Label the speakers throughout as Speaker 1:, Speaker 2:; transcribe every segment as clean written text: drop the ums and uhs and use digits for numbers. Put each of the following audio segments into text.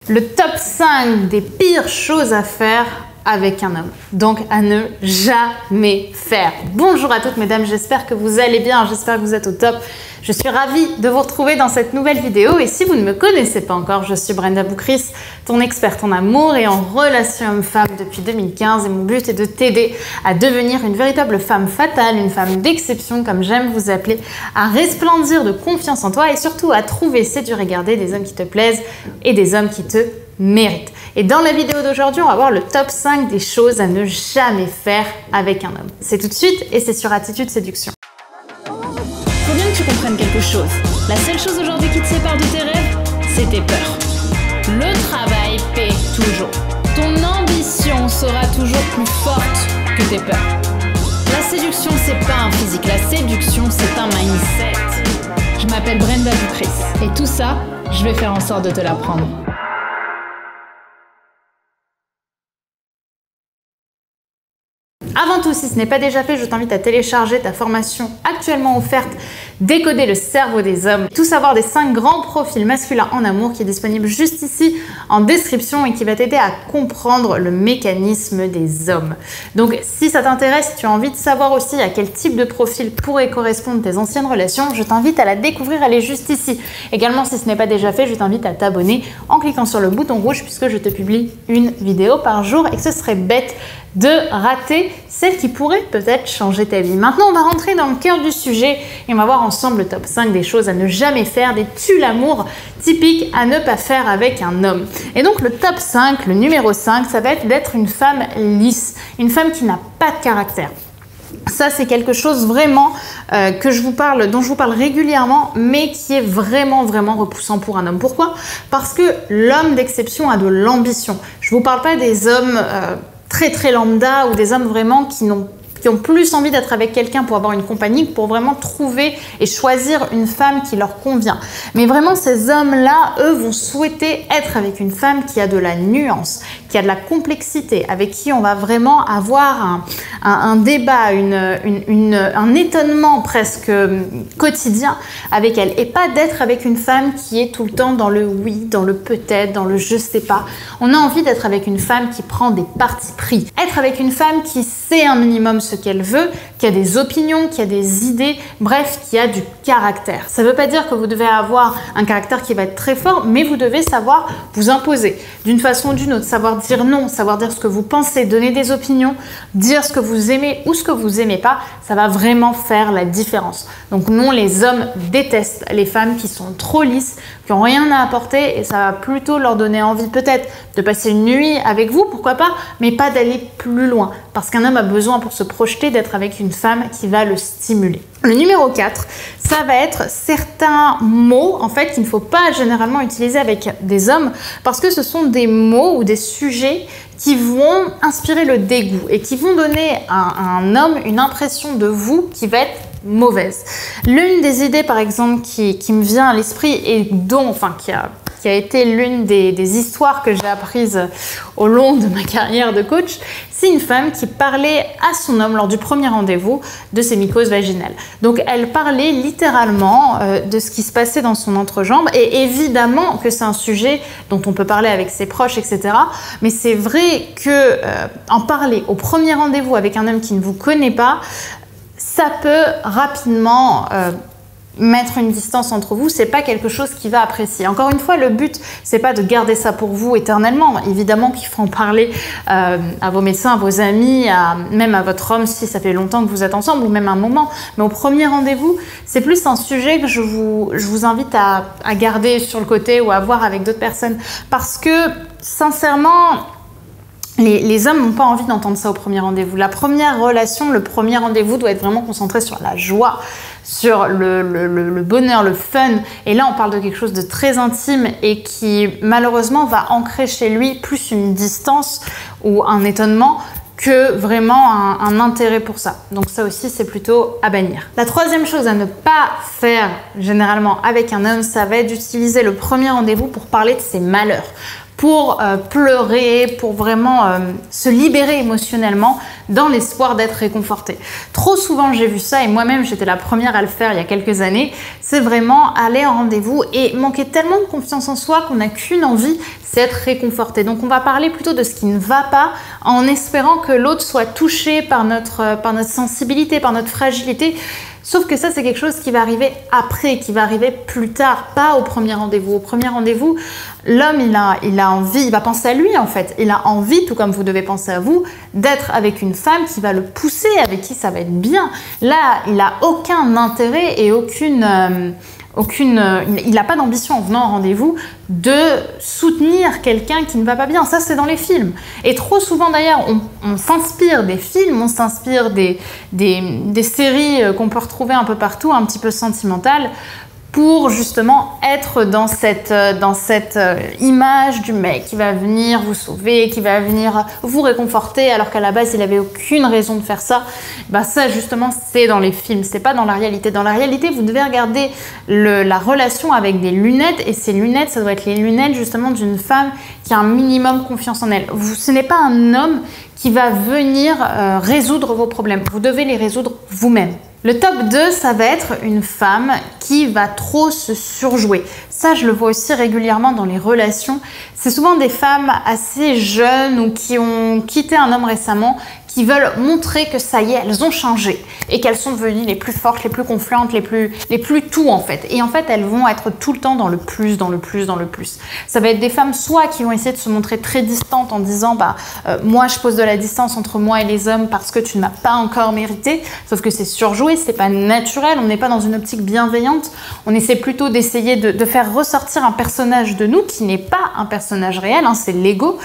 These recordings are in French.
Speaker 1: Le top 5 des pires choses à faire avec un homme, donc à ne jamais faire. Bonjour à toutes mesdames, j'espère que vous allez bien, j'espère que vous êtes au top. Je suis ravie de vous retrouver dans cette nouvelle vidéo et si vous ne me connaissez pas encore, je suis Brenda Boukris, ton experte en amour et en relations homme-femme depuis 2015 et mon but est de t'aider à devenir une véritable femme fatale, une femme d'exception comme j'aime vous appeler, à resplendir de confiance en toi et surtout à trouver, séduire et garder des hommes qui te plaisent et des hommes qui te méritent. Et dans la vidéo d'aujourd'hui, on va voir le top 5 des choses à ne jamais faire avec un homme. C'est tout de suite et c'est sur Attitude Séduction.
Speaker 2: Faut bien que tu comprennes quelque chose. La seule chose aujourd'hui qui te sépare de tes rêves, c'est tes peurs. Le travail paie toujours. Ton ambition sera toujours plus forte que tes peurs. La séduction, c'est pas un physique. La séduction, c'est un mindset. Je m'appelle Brenda Boukris. Et tout ça, je vais faire en sorte de te l'apprendre.
Speaker 1: Avant tout, si ce n'est pas déjà fait, je t'invite à télécharger ta formation actuellement offerte Décoder le cerveau des hommes. Tout savoir des 5 grands profils masculins en amour qui est disponible juste ici en description et qui va t'aider à comprendre le mécanisme des hommes. Donc si ça t'intéresse, si tu as envie de savoir aussi à quel type de profil pourrait correspondre tes anciennes relations, je t'invite à la découvrir, elle est juste ici. Également, si ce n'est pas déjà fait, je t'invite à t'abonner en cliquant sur le bouton rouge puisque je te publie une vidéo par jour et que ce serait bête de rater celle qui pourrait peut-être changer ta vie. Maintenant, on va rentrer dans le cœur du sujet et on va voir ensemble le top 5 des choses à ne jamais faire, des tue-l'amour typiques à ne pas faire avec un homme. Et donc le top 5, le numéro 5, ça va être d'être une femme lisse, une femme qui n'a pas de caractère. Ça, c'est quelque chose vraiment dont je vous parle régulièrement, mais qui est vraiment repoussant pour un homme. Pourquoi? Parce que l'homme d'exception a de l'ambition. Je vous parle pas des hommes très lambda ou des hommes vraiment qui ont plus envie d'être avec quelqu'un pour avoir une compagnie que pour vraiment trouver et choisir une femme qui leur convient. Mais vraiment, ces hommes-là, eux, vont souhaiter être avec une femme qui a de la nuance, qui a de la complexité, avec qui on va vraiment avoir un débat, un étonnement presque quotidien avec elle. Et pas d'être avec une femme qui est tout le temps dans le oui, dans le peut-être, dans le je sais pas. On a envie d'être avec une femme qui prend des partis pris. Être avec une femme qui sait un minimum ce qu'elle veut, qui a des opinions, qui a des idées, bref, qui a du caractère. Ça ne veut pas dire que vous devez avoir un caractère qui va être très fort, mais vous devez savoir vous imposer d'une façon ou d'une autre, savoir dire non, savoir dire ce que vous pensez, donner des opinions, dire ce que vous aimez ou ce que vous aimez pas, ça va vraiment faire la différence. Donc non, les hommes détestent les femmes qui sont trop lisses, qui n'ont rien à apporter et ça va plutôt leur donner envie peut-être de passer une nuit avec vous, pourquoi pas, mais pas d'aller plus loin. Parce qu'un homme a besoin pour se projeter d'être avec une femme qui va le stimuler. Le numéro 4, ça va être certains mots en fait qu'il ne faut pas généralement utiliser avec des hommes parce que ce sont des mots ou des sujets qui vont inspirer le dégoût et qui vont donner à un homme une impression de vous qui va être mauvaise. L'une des idées par exemple qui me vient à l'esprit et qui a été l'une des histoires que j'ai apprises au long de ma carrière de coach, c'est une femme qui parlait à son homme lors du premier rendez-vous de ses mycoses vaginales. Donc elle parlait littéralement de ce qui se passait dans son entrejambe et évidemment que c'est un sujet dont on peut parler avec ses proches, etc. Mais c'est vrai que en parler au premier rendez-vous avec un homme qui ne vous connaît pas, ça peut rapidement mettre une distance entre vous, c'est pas quelque chose qu'il va apprécier. Encore une fois, le but, c'est pas de garder ça pour vous éternellement. Évidemment qu'il faut en parler à vos médecins, à vos amis, même à votre homme si ça fait longtemps que vous êtes ensemble ou même un moment. Mais au premier rendez-vous, c'est plus un sujet que je vous invite à garder sur le côté ou à voir avec d'autres personnes. Parce que, sincèrement, les hommes n'ont pas envie d'entendre ça au premier rendez-vous. La première relation, le premier rendez-vous doit être vraiment concentré sur la joie, sur le bonheur, le fun. Et là, on parle de quelque chose de très intime et qui, malheureusement, va ancrer chez lui plus une distance ou un étonnement que vraiment un intérêt pour ça. Donc ça aussi, c'est plutôt à bannir. La troisième chose à ne pas faire généralement avec un homme, ça va être d'utiliser le premier rendez-vous pour parler de ses malheurs. pour pleurer, pour vraiment se libérer émotionnellement dans l'espoir d'être réconforté. Trop souvent j'ai vu ça et moi-même j'étais la première à le faire il y a quelques années, c'est vraiment aller en rendez-vous et manquer tellement de confiance en soi qu'on n'a qu'une envie, c'est être réconforté. Donc on va parler plutôt de ce qui ne va pas en espérant que l'autre soit touché par notre sensibilité, par notre fragilité. Sauf que ça, c'est quelque chose qui va arriver après, qui va arriver plus tard, pas au premier rendez-vous. Au premier rendez-vous, l'homme, il a envie, il va penser à lui en fait. Il a envie, tout comme vous devez penser à vous, d'être avec une femme qui va le pousser, avec qui ça va être bien. Là, il n'a aucun intérêt et il n'a pas d'ambition en venant au rendez-vous de soutenir quelqu'un qui ne va pas bien. Ça, c'est dans les films. Et trop souvent, d'ailleurs, on s'inspire des films, on s'inspire des séries qu'on peut retrouver un peu partout, un petit peu sentimentales, pour justement être dans cette image du mec qui va venir vous sauver, qui va venir vous réconforter, alors qu'à la base, il n'avait aucune raison de faire ça. Bah ça, justement, c'est dans les films, c'est pas dans la réalité. Dans la réalité, vous devez regarder la relation avec des lunettes, et ces lunettes, ça doit être les lunettes, justement, d'une femme qui a un minimum confiance en elle. Ce n'est pas un homme qui va venir résoudre vos problèmes. Vous devez les résoudre vous-même. Le top 2, ça va être une femme qui va trop se surjouer. Ça, je le vois aussi régulièrement dans les relations. C'est souvent des femmes assez jeunes ou qui ont quitté un homme récemment, qui veulent montrer que ça y est, elles ont changé et qu'elles sont devenues les plus fortes, les plus confiantes, les plus tout en fait. Et en fait, elles vont être tout le temps dans le plus, dans le plus, dans le plus. Ça va être des femmes soit qui vont essayer de se montrer très distantes en disant moi je pose de la distance entre moi et les hommes parce que tu ne m'as pas encore mérité, sauf que c'est surjoué, c'est pas naturel, on n'est pas dans une optique bienveillante, on essaie plutôt d'essayer de faire ressortir un personnage de nous qui n'est pas un personnage réel, c'est l'ego.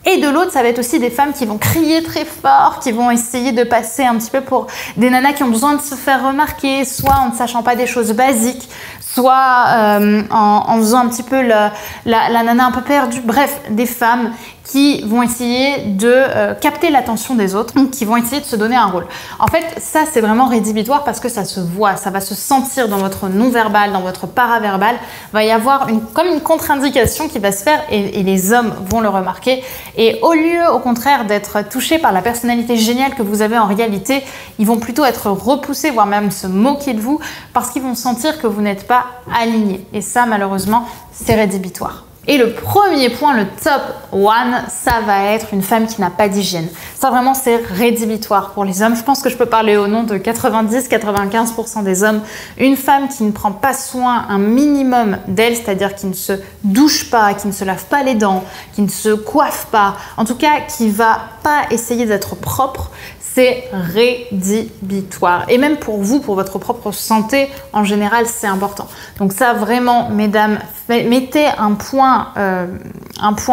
Speaker 1: Et de l'autre, ça va être aussi des femmes qui vont crier très fort, qui vont essayer de passer un petit peu pour des nanas qui ont besoin de se faire remarquer, soit en ne sachant pas des choses basiques, soit en faisant un petit peu la nana un peu perdue. Bref, des femmes qui vont essayer de capter l'attention des autres, qui vont essayer de se donner un rôle. En fait, ça, c'est vraiment rédhibitoire parce que ça se voit, ça va se sentir dans votre non-verbal, dans votre paraverbal. Il va y avoir comme une contre-indication qui va se faire et les hommes vont le remarquer. Et au lieu, au contraire, d'être touchés par la personnalité géniale que vous avez en réalité, ils vont plutôt être repoussés, voire même se moquer de vous parce qu'ils vont sentir que vous n'êtes pas aligné. Et ça, malheureusement, c'est rédhibitoire. Et le premier point, le top one, ça va être une femme qui n'a pas d'hygiène. Ça vraiment, c'est rédhibitoire pour les hommes. Je pense que je peux parler au nom de 90-95% des hommes. Une femme qui ne prend pas soin un minimum d'elle, c'est-à-dire qui ne se douche pas, qui ne se lave pas les dents, qui ne se coiffe pas, en tout cas qui va pas essayer d'être propre, c'est rédhibitoire. Et même pour vous, pour votre propre santé, en général, c'est important. Donc ça, vraiment, mesdames, mettez un point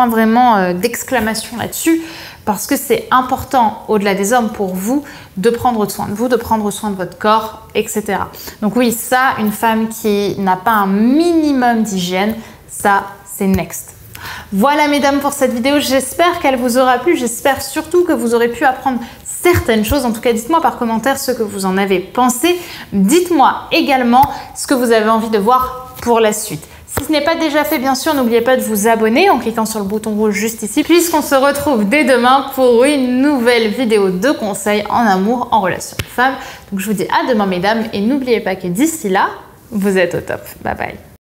Speaker 1: vraiment d'exclamation là-dessus, parce que c'est important, au-delà des hommes, pour vous, de prendre soin de vous, de prendre soin de votre corps, etc. Donc oui, ça, une femme qui n'a pas un minimum d'hygiène, ça, c'est next. Voilà mesdames pour cette vidéo, j'espère qu'elle vous aura plu, j'espère surtout que vous aurez pu apprendre certaines choses. En tout cas, dites-moi par commentaire ce que vous en avez pensé. Dites-moi également ce que vous avez envie de voir pour la suite. Si ce n'est pas déjà fait, bien sûr, n'oubliez pas de vous abonner en cliquant sur le bouton rouge juste ici, puisqu'on se retrouve dès demain pour une nouvelle vidéo de conseils en amour, en relation de femme. Donc je vous dis à demain mesdames et n'oubliez pas que d'ici là, vous êtes au top. Bye bye.